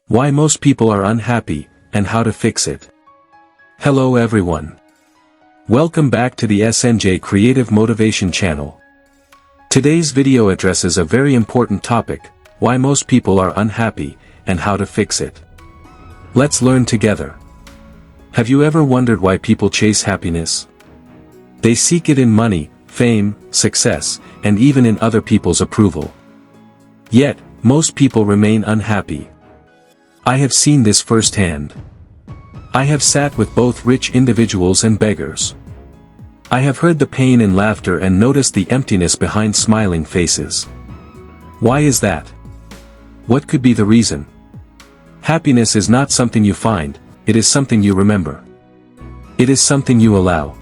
Why most people are unhappy, and how to fix it. Hello everyone. Welcome back to the SNJ Creative Motivation channel. Today's video addresses a very important topic, why most people are unhappy, and how to fix it. Let's learn together. Have you ever wondered why people chase happiness? They seek it in money, fame, success, and even in other people's approval. Yet, most people remain unhappy. I have seen this firsthand. I have sat with both rich individuals and beggars. I have heard the pain and laughter and noticed the emptiness behind smiling faces. Why is that? What could be the reason? Happiness is not something you find, it is something you remember. It is something you allow.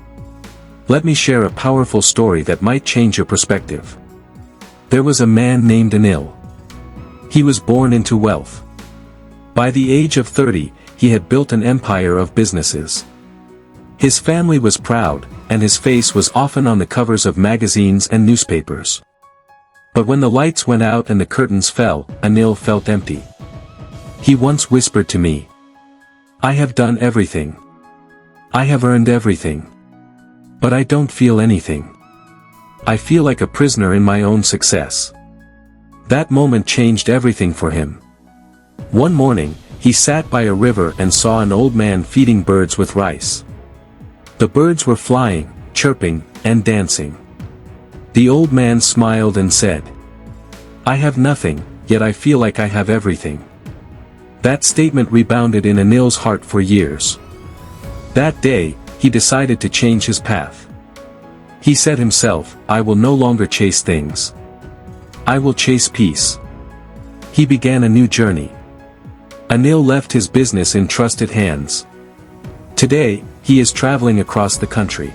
Let me share a powerful story that might change your perspective. There was a man named Anil. He was born into wealth. By the age of 30, he had built an empire of businesses. His family was proud, and his face was often on the covers of magazines and newspapers. But when the lights went out and the curtains fell, Anil felt empty. He once whispered to me, "I have done everything. I have earned everything. But I don't feel anything. I feel like a prisoner in my own success." That moment changed everything for him. One morning, he sat by a river and saw an old man feeding birds with rice. The birds were flying, chirping, and dancing. The old man smiled and said, "I have nothing, yet I feel like I have everything." That statement rebounded in Anil's heart for years. That day, he decided to change his path. He said himself, "I will no longer chase things. I will chase peace." He began a new journey. Anil left his business in trusted hands. Today, he is traveling across the country.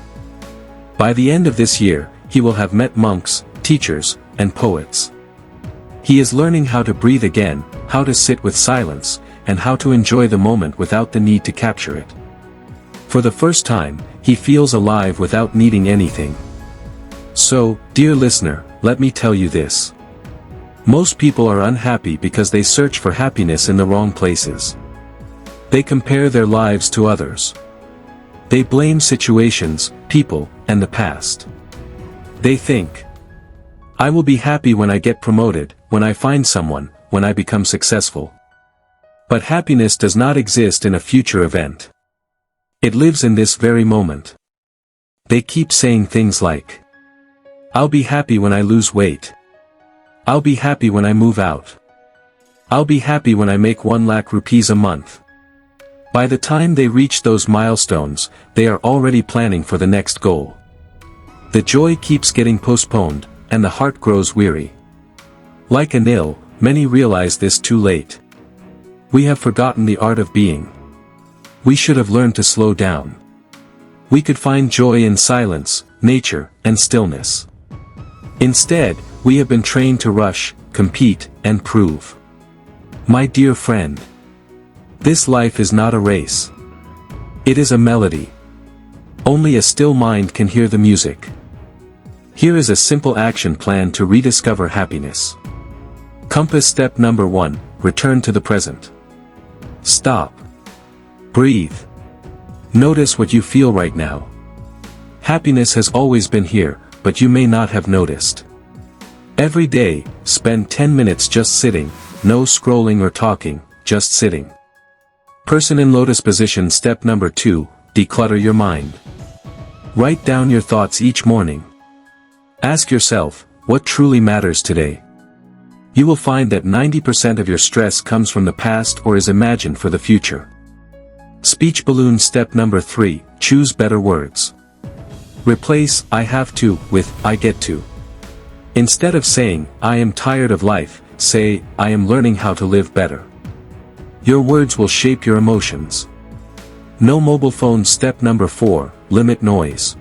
By the end of this year, he will have met monks, teachers, and poets. He is learning how to breathe again, how to sit with silence, and how to enjoy the moment without the need to capture it. For the first time, he feels alive without needing anything. So, dear listener, let me tell you this. Most people are unhappy because they search for happiness in the wrong places. They compare their lives to others. They blame situations, people, and the past. They think, "I will be happy when I get promoted, when I find someone, when I become successful." But happiness does not exist in a future event. It lives in this very moment. They keep saying things like, "I'll be happy when I lose weight. I'll be happy when I move out. I'll be happy when I make 1 lakh rupees a month." By the time they reach those milestones, they are already planning for the next goal. The joy keeps getting postponed, and the heart grows weary. Like Anil, many realize this too late. We have forgotten the art of being. We should have learned to slow down. We could find joy in silence, nature, and stillness. Instead, we have been trained to rush, compete, and prove. My dear friend, this life is not a race. It is a melody. Only a still mind can hear the music. Here is a simple action plan to rediscover happiness. Compass step number 1, return to the present. Stop. Breathe. Notice what you feel right now. Happiness has always been here, but you may not have noticed. Every day, spend 10 minutes just sitting, no scrolling or talking, just sitting. Person in lotus position. Step number 2, declutter your mind. Write down your thoughts each morning. Ask yourself, what truly matters today? You will find that 90% of your stress comes from the past or is imagined for the future. Speech balloon. Step number 3, choose better words. Replace "I have to" with "I get to." Instead of saying, "I am tired of life," say, "I am learning how to live better." Your words will shape your emotions. No mobile phones. Step number 4, limit noise.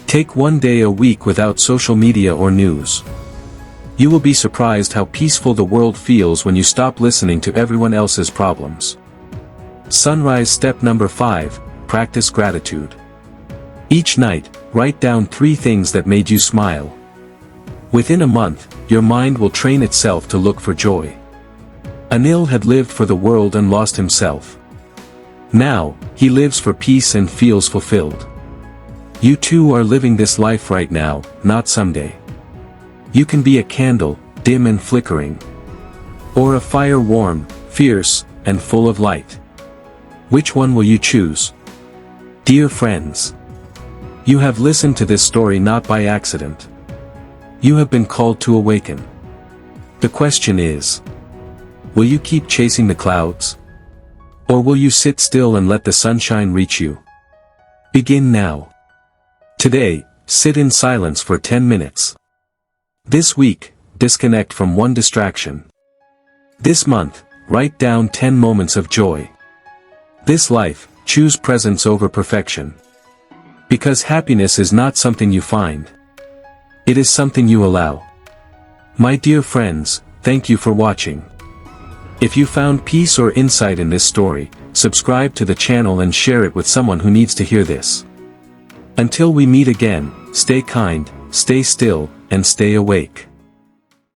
Take 1 day a week without social media or news. You will be surprised how peaceful the world feels when you stop listening to everyone else's problems. Sunrise. Step number 5, practice gratitude. Each night, write down 3 things that made you smile. Within a month, your mind will train itself to look for joy. Anil had lived for the world and lost himself. Now, he lives for peace and feels fulfilled. You too are living this life right now, not someday. You can be a candle, dim and flickering. Or a fire warm, fierce, and full of light. Which one will you choose? Dear friends, you have listened to this story not by accident. You have been called to awaken. The question is, will you keep chasing the clouds? Or will you sit still and let the sunshine reach you? Begin now. Today, sit in silence for 10 minutes. This week, disconnect from one distraction. This month, write down 10 moments of joy. This life, choose presence over perfection. Because happiness is not something you find. It is something you allow. My dear friends, thank you for watching. If you found peace or insight in this story, subscribe to the channel and share it with someone who needs to hear this. Until we meet again, stay kind, stay still, and stay awake.